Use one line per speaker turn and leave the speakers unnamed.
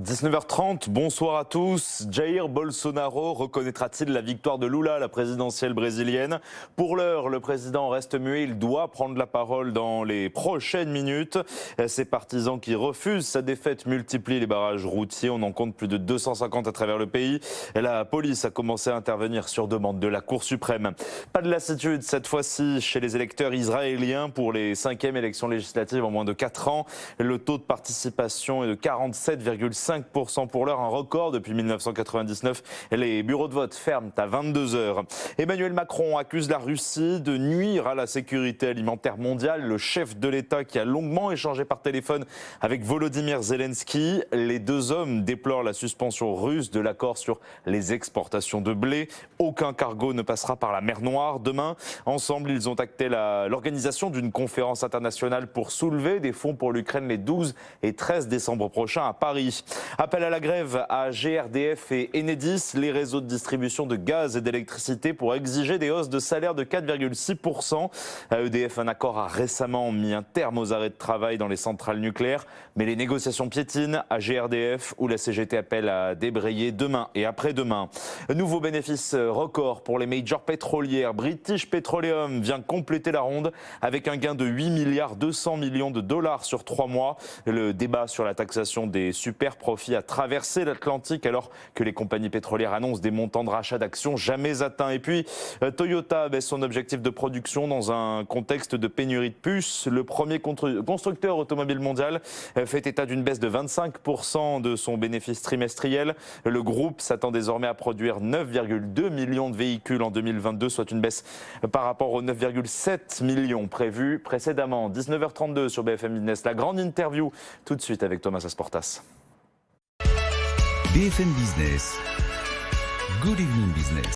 19h30, bonsoir à tous. Jair Bolsonaro reconnaîtra-t-il la victoire de Lula à la présidentielle brésilienne? Pour l'heure, le président reste muet. Il doit prendre la parole dans les prochaines minutes. Ses partisans qui refusent sa défaite multiplient les barrages routiers. On en compte plus de 250 à travers le pays. La police a commencé à intervenir sur demande de la Cour suprême. Pas de lassitude cette fois-ci chez les électeurs israéliens pour les 5e élections législatives en moins de 4 ans. Le taux de participation est de 47,5% pour l'heure, un record depuis 1999. Les bureaux de vote ferment à 22 heures. Emmanuel Macron accuse la Russie de nuire à la sécurité alimentaire mondiale. Le chef de l'État qui a longuement échangé par téléphone avec Volodymyr Zelensky. Les deux hommes déplorent la suspension russe de l'accord sur les exportations de blé. Aucun cargo ne passera par la mer Noire. Demain, ensemble, ils ont acté l'organisation d'une conférence internationale pour soulever des fonds pour l'Ukraine les 12 et 13 décembre prochains à Paris. Appel à la grève à GRDF et Enedis, les réseaux de distribution de gaz et d'électricité, pour exiger des hausses de salaire de 4,6%. À EDF, un accord a récemment mis un terme aux arrêts de travail dans les centrales nucléaires, mais les négociations piétinent à GRDF, où la CGT appelle à débrayer demain et après-demain. Nouveau bénéfice record pour les majors pétrolières. British Petroleum vient compléter la ronde avec un gain de 8 milliards 200 millions de dollars sur 3 mois. Le débat sur la taxation des super profits a traversé l'Atlantique alors que les compagnies pétrolières annoncent des montants de rachat d'actions jamais atteints. Et puis, Toyota baisse son objectif de production dans un contexte de pénurie de puces. Le premier constructeur automobile mondial fait état d'une baisse de 25% de son bénéfice trimestriel. Le groupe s'attend désormais à produire 9,2 millions de véhicules en 2022, soit une baisse par rapport aux 9,7 millions prévus précédemment. 19h32 sur BFM Business, la grande interview tout de suite avec Thomas Asportas.
BFM Business. Good evening business.